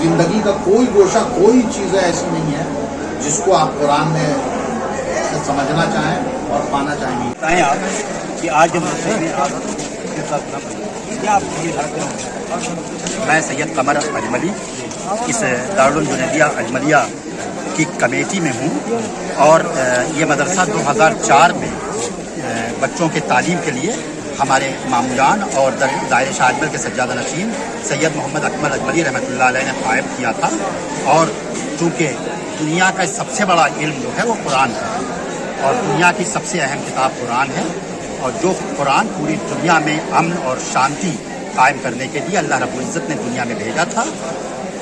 जिंदगी का कोई गोशा, कोई चीज़ ऐसी नहीं है जिसको आप कुरान में समझना चाहें और पाना चाहेंगे। बताएं आप कि आज जब में आप क्या आप ये मैं सैयद कमर अजमली इस दारुल जुनैदिया अजमलिया की कमेटी में हूँ और ये मदरसा 2004 में बच्चों के तालीम के लिए हमारे मामूजान और दायरे शाह अजमल के सज्जादा नशीन सैयद मोहम्मद अकमल अजमली रहमतुल्लाह अलैह ने कायम किया था। और चूँकि दुनिया का सबसे बड़ा इल्म जो है वो कुरान है और दुनिया की सबसे अहम किताब कुरान है और जो कुरान पूरी दुनिया में अमन और शांति कायम करने के लिए अल्लाह रब्बुल इज़्ज़त ने दुनिया में भेजा था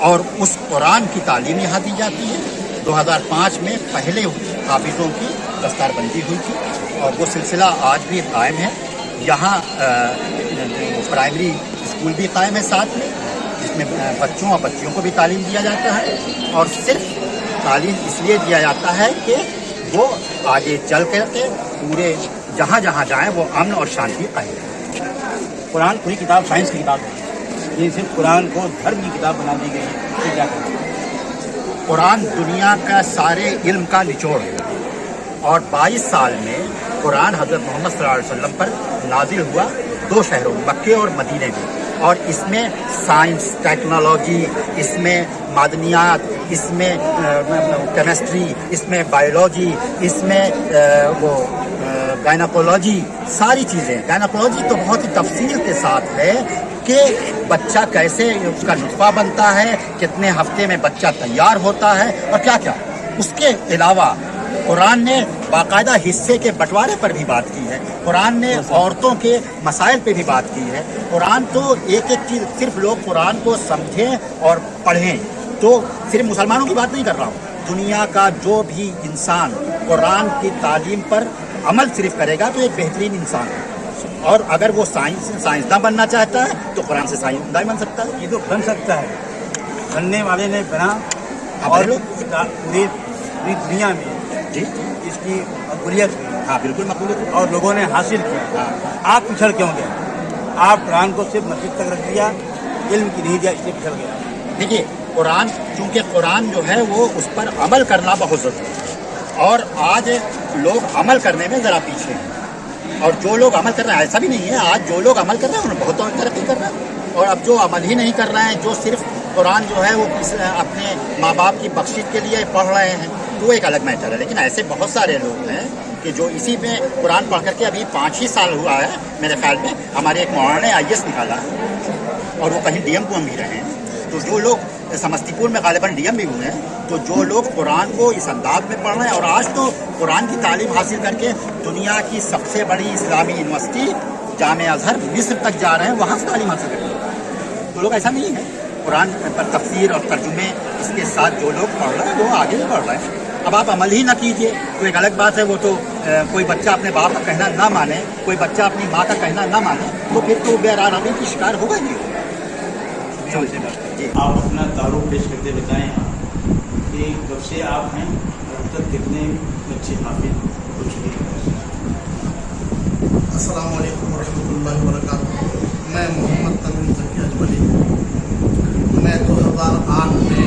और उस कुरान की तालीम यहाँ दी जाती है। 2005 में पहले हाफिज़ों की दस्तारबंदी हुई थी और वो सिलसिला आज भी कायम है। यहाँ प्राइमरी स्कूल भी कायम है साथ में, जिसमें बच्चों और बच्चियों को भी तालीम दिया जाता है और सिर्फ तालीम इसलिए दिया जाता है कि वो आगे चल करके पूरे जहाँ जहाँ जाएँ वो अमन और शांति कायम है। कुरान पूरी किताब साइंस की किताब है, ये सिर्फ कुरान को धर्म की किताब बना दी गई है, तो क्या करें? कुरान दुनिया का सारे इल्म का निचोड़ है और 22 साल में कुरान हज़रत मोहम्मद सल्लल्लाहु अलैहि वसल्लम पर नाजिल हुआ 2 शहरों मक्के और मदीने में और इसमें साइंस, टेक्नोलॉजी, इसमें मादनियात, इसमें केमिस्ट्री, इसमें बायोलॉजी, इसमें वो गायनाकोलॉजी, सारी चीज़ें। गायनाकोलॉजी तो बहुत ही तफसील के साथ है कि बच्चा कैसे उसका नुत्फ़ा बनता है, कितने हफ्ते में बच्चा तैयार होता है और क्या क्या। उसके अलावा कुरान ने बाकायदा हिस्से के बंटवारे पर भी बात की है, कुरान ने औरतों के मसाइल पे भी बात की है। कुरान तो एक एक चीज़, सिर्फ लोग कुरान को समझें और पढ़ें, तो सिर्फ मुसलमानों की बात नहीं कर रहा हूँ, दुनिया का जो भी इंसान कुरान की तालीम पर अमल सिर्फ करेगा तो एक बेहतरीन इंसान है। और अगर वो साइंसदान बनना चाहता है तो कुरान से साइंसदान बन सकता है। ये तो बन सकता है, बनने वाले ने बना और पूरी दुनिया में जी इसकी मकबूलियत हुई। हाँ बिल्कुल मकबूलियत और लोगों ने हासिल किया। हाँ। आप पिछड़ क्यों गए? आप कुरान को सिर्फ मस्जिद तक रख दिया, इल्म की नहीं दिया, इसलिए पिछड़ गया। देखिए कुरान, चूँकि कुरान जो है वो उस पर अमल करना बहुत ज़रूरी है और आज लोग अमल करने में ज़रा पीछे हैं और जो लोग अमल कर रहे हैं, ऐसा भी नहीं है, आज जो लोग अमल कर रहे हैं उन्हें बहुत तरक्की कर रहे हैं और अब जो अमल ही नहीं कर रहे हैं, जो सिर्फ कुरान जो है वो अपने माँ बाप की बख्शिश के लिए पढ़ रहे हैं, तो वो एक अलग मैटर है। लेकिन ऐसे बहुत सारे लोग हैं कि जो इसी में कुरान पढ़ करके अभी 5 ही साल हुआ है मेरे ख्याल में, हमारे एक मौलाना ने IAS निकाला और वो कहीं DM को भी रहे हैं। तो जो लोग समस्तीपुर में गालिबन DM भी हुए हैं, तो जो लोग कुरान को इस अंदाज में पढ़ रहे हैं और आज तो कुरान की तालीम हासिल करके दुनिया की सबसे बड़ी इस्लामी यूनिवर्सिटी जामिया अज़हर मिस्र तक जा रहे हैं, वहाँ से तालीम हासिल कर रहे हैं। तो लोग ऐसा नहीं है, कुरान पर तफसीर और तर्जुमे इसके साथ जो लोग पढ़ रहे हैं वो आगे भी बढ़ रहे हैं। अब आप अमल ही ना कीजिए तो एक अलग बात है, वो तो कोई बच्चा अपने बाप का कहना ना माने, कोई बच्चा अपनी माँ का कहना ना माने, तो फिर तो बेरामी की शिकार होगा ही। आप अपना तारुफ पेश करते बताएं कि कब से आप हैं और अब तक कितने बच्चे हाफिज हो चुके हैं? अस्सलाम वालेकुम रहमतुल्लाहि व बरकातुहू। मैं मोहम्मद तनवीर ज़की अजमली, मैं 2008 में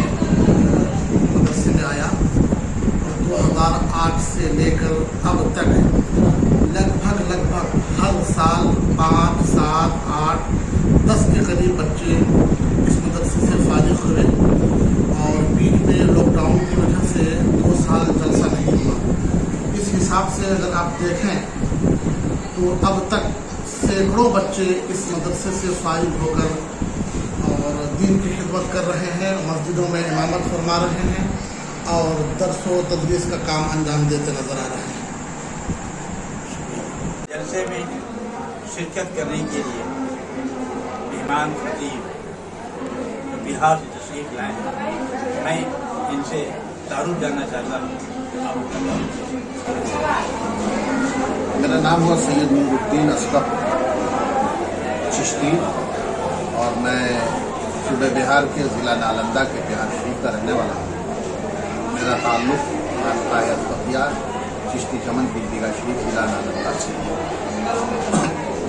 मदरसे में आया और 2008 से लेकर अब तक लगभग हर साल 5, 7, 8, 10 के करीब बच्चे इस मदरसे से फारिग हुए और बीच में लॉकडाउन की वजह से 2 साल जलसा नहीं हुआ। इस हिसाब से अगर आप देखें तो अब तक सैकड़ों बच्चे इस मदरसे से फारिग होकर और दीन की खिदमत कर रहे हैं, मस्जिदों में इमामत फरमा रहे हैं और दर्स व तदरीस का काम अंजाम देते नजर आ रहे हैं। जलसे में शिरकत करने के लिए मेहमान खतीब बिहार से तशरीफ लाए, मैं इनसे तारुफ जानना चाहता हूँ। मेरा नाम हुआ सैयद नूरुद्दीन असरफ चिश्ती और मैं सूबे बिहार के ज़िला नालंदा के बिहार शरीफ का रहने वाला हूँ। मेरा ताल्लुक़ खानक़ाह चिश्ती चमन की दीगा शरीफ ज़िला नालंदा से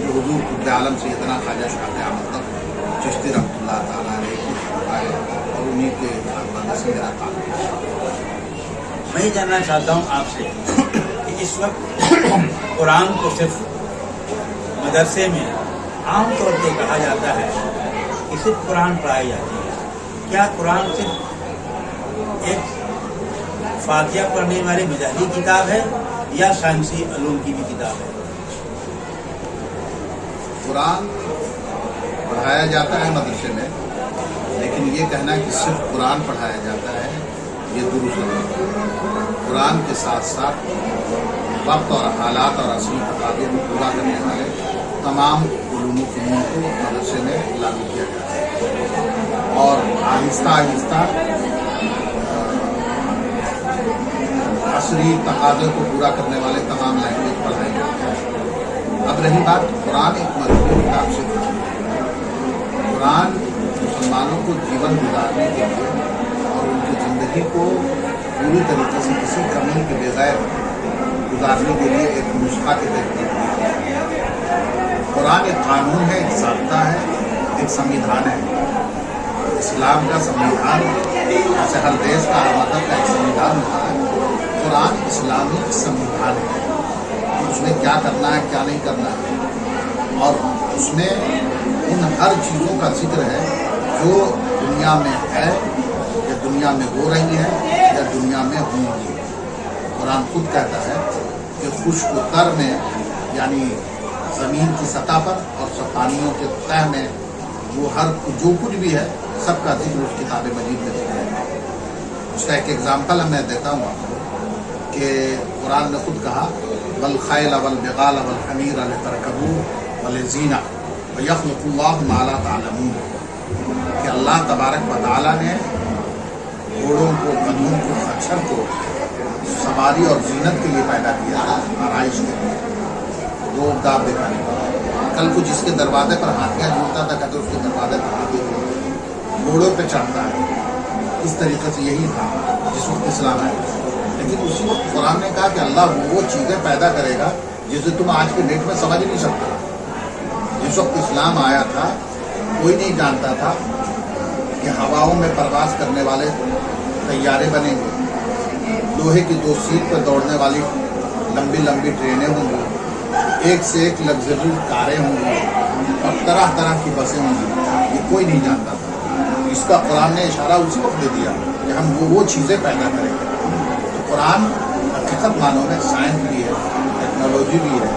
जो हुज़ूर कुतुब आलम सैयदना ख्वाजा शाह क़यामत तक चिश्ती रहमतुल्लाह तआला अलैह और उन्हीं के खानदान से मेरा ताल्लुक है। मैं ये जानना चाहता हूँ आपसे कि इस वक्त कुरान को सिर्फ मदरसे में आम तौर पे कहा जाता है कि सिर्फ कुरान पढ़ाई जाती है। क्या कुरान सिर्फ एक फातिहा पढ़ने वाली मिजाजी किताब है या साइंसी उलूम की भी किताब है? कुरान पढ़ाया जाता है मदरसे में, लेकिन ये कहना कि सिर्फ कुरान पढ़ाया जाता है ये दुरुस्त नहीं। कुरान के साथ साथ वक्त और हालात और असली तकाज़े को पूरा करने वाले तमाम उलूम फ़नून को मदरसे में लागू किया जाता है और आहिस्ता आहिस्ता असली तकाज़े को पूरा करने वाले तमाम लैंग्वेज पढ़ाए जाते हैं। अब रही बात कुरान एक मजबूत किताब से कुरान मुसलमानों को जीवन गुजारने के लिए और उनकी ज़िंदगी को पूरी तरीके से किसी कमी के बगैर गुजारने के लिए एक नुस्खा के तहत कुरान एक कानून है, एक ज़ाब्ता है, एक संविधान है। इस्लाम का संविधान जैसे हर देश का हर मज़हब का एक संविधान होता है, कुरान इस्लामी संविधान है। उसमें क्या करना है क्या नहीं करना है और उसमें उन हर चीज़ों का जिक्र है जो दुनिया में है या दुनिया में हो रही है या दुनिया में होंगी। कुरान खुद कहता है कि खुश्क तर में यानी ज़मीन की सतह पर और सतानियों के तह में वो हर जो कुछ भी है सबका जिक्र उस किताब मजीद में जिक्र है। उसका एक एग्जाम्पल मैं देता हूँ आपको कि कुरान ने खुद कहा वल खैल वल बिगाल वल हमीर तरकबू वल ज़ीना व यख़्लुक़ुल्लाहु मा ला तअलमून कि अल्लाह तबारक व तआला ने घोड़ों को, गधों को, खच्चर को सवारी और जीनत के लिए पैदा किया, आराइश के लिए, रोब दाब दिखाने का। कल को जिसके दरवाजे पर हाथियाँ जुड़ता था कहते उसके दरवाजे पर हाथी घोड़ों पे चढ़ता है। इस तरीके से यही था जिस वक्त इस्लाम आया। लेकिन उसी वक्त कुरान ने कहा कि अल्लाह वो चीज़ें पैदा करेगा जिसे तुम आज के डेट में समझ नहीं सकते। जिस वक्त इस्लाम आया था कोई नहीं जानता था कि हवाओं में परवास करने वाले तैयारे बनेंगे, लोहे की 2 सीट पर दौड़ने वाली लंबी लंबी ट्रेनें होंगी, एक से एक लग्जरी कारें होंगी और तरह तरह की बसें होंगी। ये कोई नहीं जानता था। इसका कुरान ने इशारा उसी वक्त दे दिया कि हम वो चीज़ें पैदा करेंगे। तो कुरान हकीकत मानों में साइंस भी है, टेक्नोलॉजी भी है,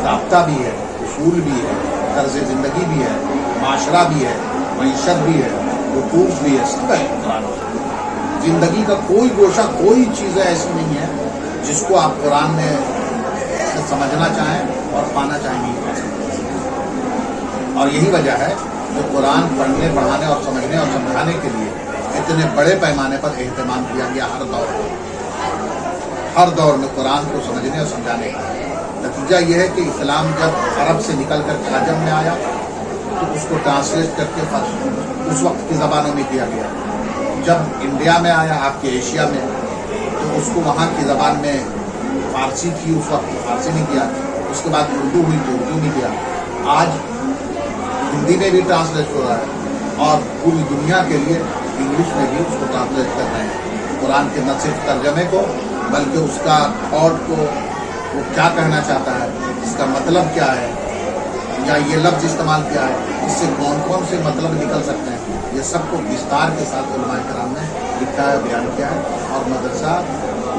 ज़ाब्ता भी है, उसूल भी है, तर्ज ज़िंदगी भी है, माशरा भी है, मईशत भी है, हुकूक भी है, सब है कुरान। ज़िंदगी का कोई गोशा, कोई चीज़ ऐसी नहीं है जिसको आप कुरान में समझना चाहें और पाना चाहेंगे। और यही वजह है कि कुरान पढ़ने, पढ़ाने और समझने और समझाने के लिए इतने बड़े पैमाने पर एहतमाम किया गया हर दौर में कुरान को समझने और समझाने का। नतीजा ये है कि इस्लाम जब अरब से निकल कर आजम में आया तो उसको ट्रांसलेट करके उस वक्त की ज़बानों में किया गया। जब इंडिया में आया, आपके एशिया में, तो उसको वहाँ की ज़बान में फारसी थी, उस वक्त फारसी नहीं किया। उसके बाद उर्दू हुई तो उर्दू नहीं किया। आज हिंदी में भी ट्रांसलेट हो रहा है और पूरी दुनिया के लिए इंग्लिश में भी उसको ट्रांसलेट कर रहे हैं। कुरान के न सिर्फ तर्जमे को बल्कि उसका थॉट को, वो क्या कहना चाहता है, इसका मतलब क्या है, या ये लफ्ज़ इस्तेमाल किया है, इससे कौन कौन से मतलब निकल सकते हैं, ये सबको विस्तार के साथ उलमाए किराम ने लिखा है, बयान किया है। और मदरसा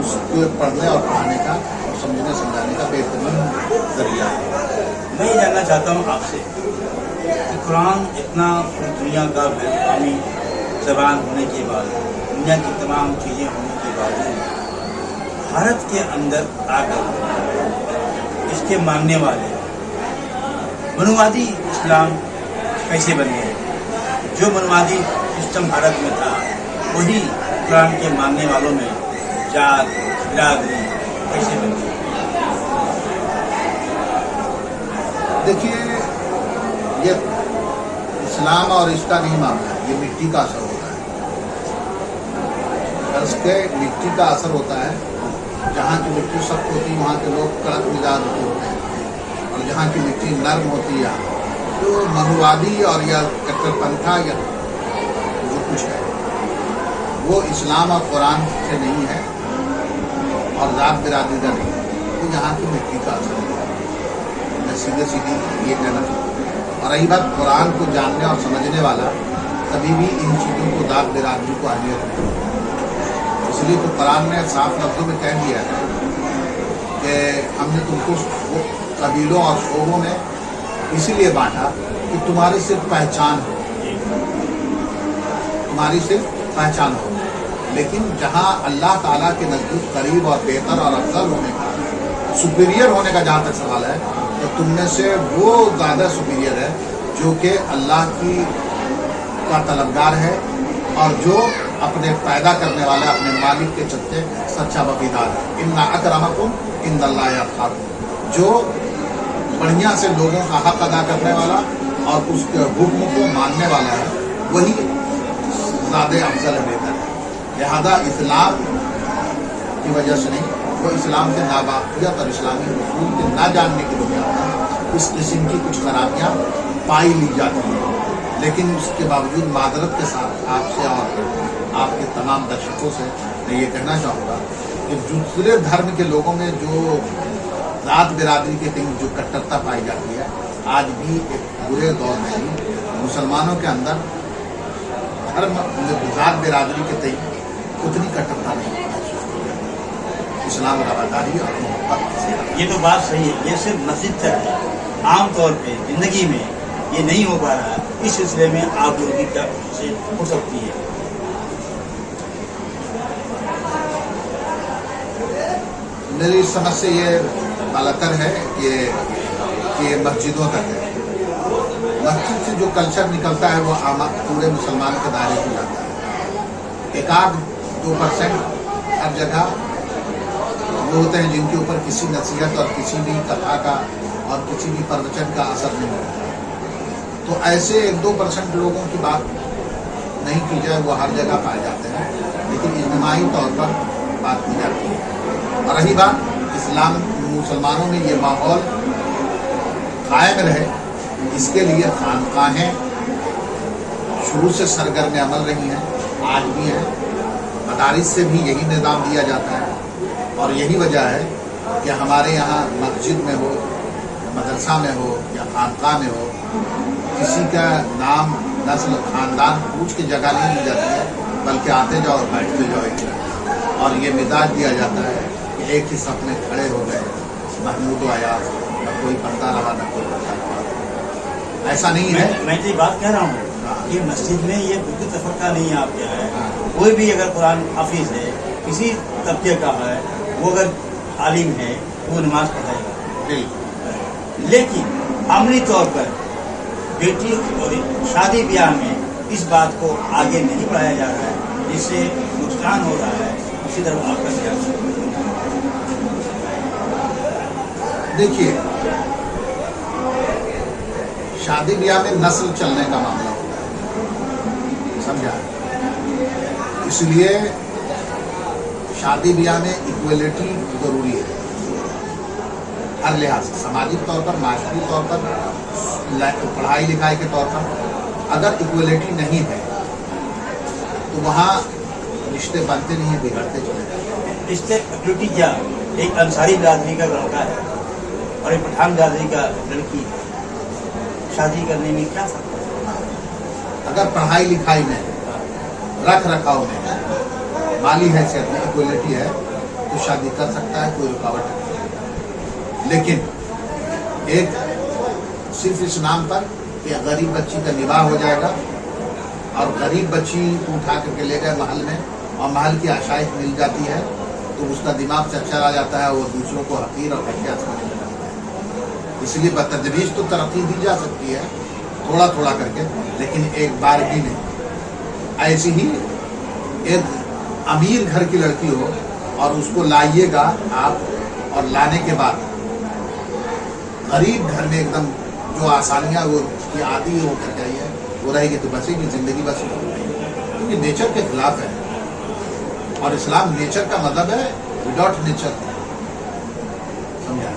उसको पढ़ने और पढ़ाने का और समझने समझाने का बेहतरीन जरिया है। मैं ये जानना चाहता हूँ आपसे कि कुरान इतना दुनिया का बेहतरीन ज़बान होने के बाद, दुनिया की तमाम चीज़ें होने के बाद भारत के अंदर आकर इसके मानने वाले मनुवादी इस्लाम कैसे बन गए? जो मनुवादी सिस्टम भारत में था वही कुरान के मानने वालों में जात बिरादरी कैसे बन गई? देखिए, ये इस्लाम और इसका नहीं मामला है, ये मिट्टी का असर होता है। इसके मिट्टी का असर होता है। जहाँ की मिट्टी सख्त होती है वहाँ के लोग कड़क मिजाज होते हैं, और जहाँ की मिट्टी नर्म होती है तो मनुवादी और या कट्टरपंथा या जो कुछ है وہ اسلام اور قرآن سے نہیں ہے اور ذات برادری کا نہیں ہے، وہ یہاں کی مٹی کا اثر ہے. میں سیدھے سیدھی یہ کہنا چاہتا ہوں. اور رہی بات قرآن کو جاننے اور سمجھنے والا کبھی بھی ان چیزوں کو ذات برادری کو اہمیت نہیں ہے. اس لیے تو قرآن نے صاف لفظوں میں کہہ دیا ہے کہ ہم نے تم کو قبیلوں اور شعبوں میں اسی لیے بانٹا کہ تمہاری صرف پہچان ہو، تمہاری صرف پہچان ہو. لیکن جہاں اللہ تعالیٰ کے نزدیک قریب اور بہتر اور افضل ہونے کا، سپیریئر ہونے کا جہاں تک سوال ہے، تو تم میں سے وہ زیادہ سپیریئر ہے جو کہ اللہ کا طلبگار ہے اور جو اپنے پیدا کرنے والے اپنے مالک کے چلتے سچا وفادار ہے. ان اکرمکم عند اللہ اتقاکم، جو بڑھیا سے لوگوں کا حق ادا کرنے والا اور اس کے حکم کو ماننے والا ہے وہی زیادہ افضل ہے، بہتر ہے. لہذا اسلام کی وجہ سے نہیں، وہ اسلام سے ناواقفیت اور اسلامی اصول کے نہ جاننے کی وجہ سے اس قسم کی کچھ خرابیاں پائی لی جاتی ہیں. لیکن اس کے باوجود معذرت کے ساتھ آپ سے اور آپ کے تمام درشکوں سے میں یہ کہنا چاہوں گا کہ دوسرے دھرم کے لوگوں میں جو ذات برادری کے تئیں جو کٹرتا پائی جاتی ہے، آج بھی ایک برے دور میں بھی مسلمانوں کے اندر دھرم ذات برادری کے تئیں اتنی کٹرتا نہیں ہے. اسلام رواداری اور محبت سے یہ تو بات صحیح ہے، یہ صرف مسجد تک ہے. عام طور پہ زندگی میں یہ نہیں ہو پا رہا. اس سلسلے میں آپ لوگوں کی کیا کوششیں ہو سکتی ہے؟ میری سمجھ سے یہ بالاتر ہے کہ مسجدوں تک ہے. مسجد سے جو کلچر نکلتا ہے وہ پورے مسلمان کے دائرے میں جاتا ہے. 1-2% ہر جگہ وہ ہوتے ہیں جن کے اوپر کسی نصیحت اور کسی بھی کتھا کا اور کسی بھی پروچن کا اثر نہیں ہوتا. تو ایسے 1-2% لوگوں کی بات نہیں کی جائے، وہ ہر جگہ پائے جاتے ہیں، لیکن اجتماعی طور پر بات کی جاتی ہے. اور رہی بات اسلام مسلمانوں میں یہ ماحول قائم رہے، اس کے لیے خانقاہیں شروع سے سرگرم عمل رہی ہیں، آج بھی ہیں. مدارس سے بھی یہی نظام دیا جاتا ہے اور یہی وجہ ہے کہ ہمارے یہاں مسجد میں ہو، مدرسہ میں ہو یا خانقاہ میں ہو، کسی کا نام، نسل، خاندان پوچھ کے جگہ نہیں دی جاتی ہے، بلکہ آتے جاؤ اور بیٹھتے جاؤ ایک طرح. اور یہ مزاج دیا جاتا ہے کہ ایک ہی صف میں کھڑے ہو گئے، محمود و ایاز، نہ کوئی پردہ رہا نہ کوئی پردہ رہا. ایسا نہیں ہے. میں تو یہ بات کہہ رہا ہوں کہ مسجد میں یہ بالکل تفرقہ نہیں ہے آپ کیا ہے. کوئی بھی اگر قرآن حافظ ہے، کسی طبقے کا ہے، وہ اگر عالم ہے وہ نماز پڑھائے گا. لیکن عملی طور پر بیٹی اور شادی بیاہ میں اس بات کو آگے نہیں بڑھایا جا رہا ہے، جس سے نقصان ہو رہا ہے. اسی طرح آپ کا کیا؟ دیکھیے، شادی بیاہ میں نسل چلنے کا معاملہ ہوتا ہے، سمجھا؟ اس لیے شادی بیاہ میں ایکویلٹی ضروری ہے ہر لحاظ سے، سماجی طور پر، معاشرتی طور پر، پڑھائی لکھائی کے طور پر. اگر ایکویلٹی نہیں ہے تو وہاں رشتے بنتے نہیں ہیں، بگڑتے چلے جاتے ہیں. رشتے ایکویلٹی کیا؟ ایک انصاری برادری کا لڑکا ہے اور ایک پٹھان برادری کا لڑکی ہے، شادی کرنے میں کیا فرق ہے؟ اگر پڑھائی لکھائی میں، رکھ رکھاؤ میں، مالی حیثیت میں ایکویلٹی ہے تو شادی کر سکتا ہے، کوئی رکاوٹ نہیں. لیکن ایک صرف اس نام پر کہ غریب بچی کا نباہ ہو جائے گا اور غریب بچی کو اٹھا کر کے لے گئے محل میں اور محل کی آشائش مل جاتی ہے تو اس کا دماغ چرچرا جاتا ہے، وہ دوسروں کو حقیر اور گھٹیا سمجھنے لگتا ہے. اس لیے بتدریج تو ترقی دی جا سکتی ہے تھوڑا تھوڑا کر کے، لیکن ایک بار بھی نہیں. ایسی ہی ایک امیر گھر کی لڑکی ہو اور اس کو لائیے گا آپ، اور لانے کے بعد غریب گھر میں ایک دم جو آسانیاں وہ کی عادی ہو کر جائیے وہ رہے گی تو بسے گی زندگی بس، کیونکہ نیچر کے خلاف ہے. اور اسلام نیچر کا مذہب ہے، وداؤٹ نیچر. سمجھا؟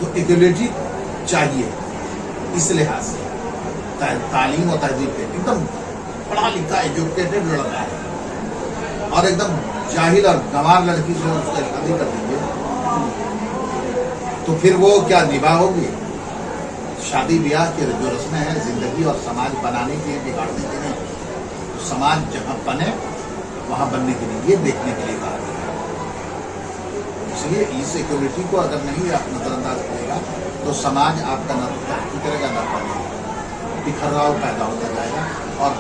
تو ایکویلٹی چاہیے اس لحاظ سے. تعلیم و تہذیب پہ ایک دم پڑھا لکھا ایجوکیٹڈ لڑکا ہے और एकदम जाहिल और गंवार लड़की से उसका शादी कर दीजिए तो फिर वो क्या निभा होगी? शादी ब्याह की जो रस्में हैं जिंदगी और समाज बनाने के लिए, बिगाड़ने के लिए, तो समाज जहाँ बने वहाँ बनने के लिए, ये देखने के लिए कहा गया है। इसलिए इस सिक्योरिटी को अगर नहीं आप नजरअंदाज करेगा तो समाज आपका न तो तरक्की करेगा न बढ़ेगा, बिखराव पैदा होता जाएगा और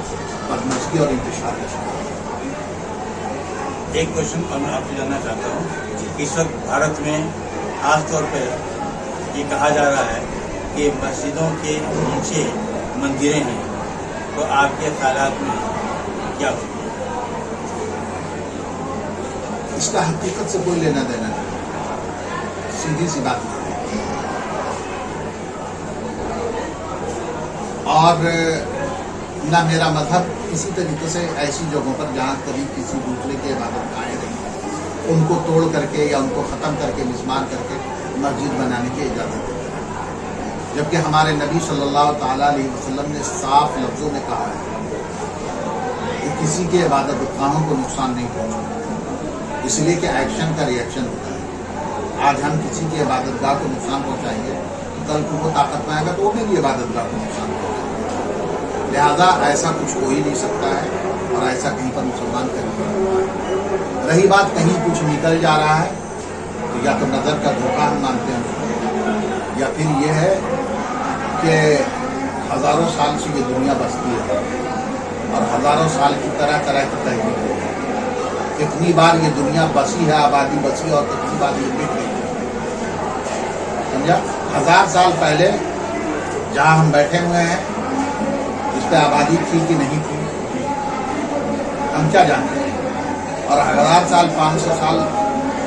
बदमज़गी और इंतशार का शिकार होगा। एक क्वेश्चन और मैं आपसे जानना चाहता हूँ कि इस वक्त भारत में खास तौर पर ये कहा जा रहा है कि मस्जिदों के नीचे मंदिरें हैं, तो आपके ख्यालात में क्या होगा? इसका हकीकत से कोई लेना देना नहीं, सीधी सी बात है। और ना मेरा मजहब किसी तरीके से ऐसी जगहों पर जहाँ कभी किसी दूसरे के इबादत आए नहीं उनको तोड़ करके या उनको ख़त्म करके मिसमार करके मस्जिद बनाने की इजाज़त देता है, जबकि हमारे नबी सल्लल्लाहु ताला अलैहि वसल्लम ने साफ लफ्ज़ों में कहा है कि किसी के इबादत गाहों को नुकसान नहीं पहुँचाना, इसलिए कि एक्शन का रिएक्शन होता है। आज हम किसी के इबादत गाह को नुकसान पहुँचाएंगे तो कल को वो ताकत में आएगा तो वो मेरी इबादत गाह को नुकसान पहुँचाएगा। लिहाजा ऐसा कुछ हो ही नहीं सकता है और ऐसा कहीं पर मुसलमान कर नहीं। रही बात कहीं कुछ निकल जा रहा है तो या तो नज़र का धोखा हम मानते हैं या फिर ये है कि हज़ारों साल से ये दुनिया बसती है और हज़ारों साल की तरह तरह की तहरीक है। कितनी बार ये दुनिया बसी है, आबादी बसी और कितनी बार ये मिट गई है, समझा? 1000 साल पहले जहाँ हम बैठे हुए हैं इस पर आबादी थी कि नहीं थी हम क्या जानते हैं, और 1000 साल 500 साल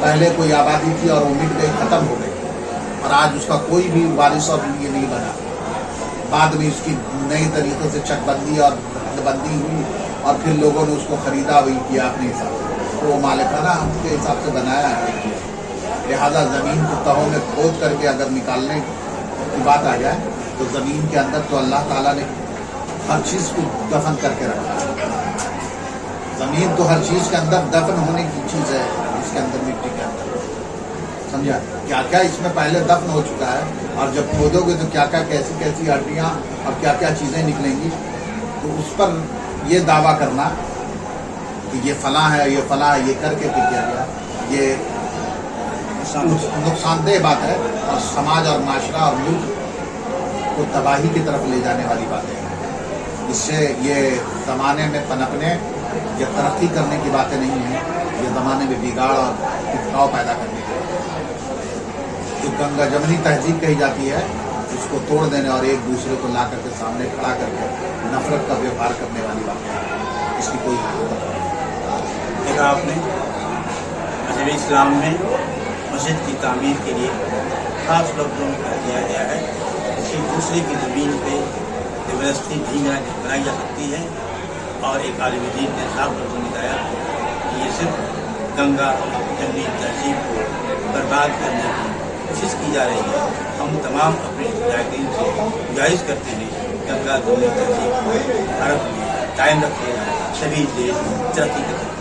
पहले कोई आबादी थी और वो मिट गई, ख़त्म हो गई, और आज उसका कोई भी वारिस और ये नहीं बना। बाद में इसकी नई तरीक़े से चकबंदी और हदबंदी हुई और फिर लोगों ने उसको ख़रीदा वही किया अपने हिसाब से, तो वो मालिकाना हमके हिसाब से बनाया है। लिहाजा ज़मीन को तहों में खोद करके अगर निकालने की बात आ जाए तो ज़मीन के अंदर तो अल्लाह ताला ने हर चीज़ को दफन करके रखा है। ज़मीन तो हर चीज़ के अंदर दफन होने की चीज़ है, इसके अंदर मिट्टी के अंदर, समझा? क्या क्या इसमें पहले दफन हो चुका है और जब खोदोगे तो क्या क्या कैसी कैसी हड्डियाँ और क्या क्या चीज़ें निकलेंगी, तो उस पर ये दावा करना कि ये फलां है, ये फलां है, ये करके फिर किया गया, ये नुकसानदेह बात है और समाज और माशरा और मुल्क को तबाही की तरफ ले जाने वाली बातें हैं। इससे ये ज़माने में पनपने या तरक्की करने की बातें नहीं हैं, ये ज़माने में बिगाड़ और बिखराव पैदा करने की बातें हैं। जो गंगा जमनी तहजीब कही जाती है उसको तोड़ देने और एक दूसरे को ला करके सामने खड़ा करके नफरत का व्यवहार करने वाली बातें हैं, इसकी कोई हकीकत नहीं। देखा आपने, मज़हब इस्लाम में मस्जिद की तामीर के लिए खास लफ्ज़ों में कह दिया गया है कि दूसरे की ज़मीन पे ज़बरदस्ती भी बनाई जा सकती है, और एक आलिम दीन ने साफ लफ्ज़ों में बताया कि ये सिर्फ गंगा जमनी तहजीब को बर्बाद करने की कोशिश की जा रही है। हम तमाम अपने मुजाहिदीन से गुजारिश करते हैं गंगा जमनी तहजीब को भारत में कायम रखे, सभी देश तरक्की कर सकते हैं।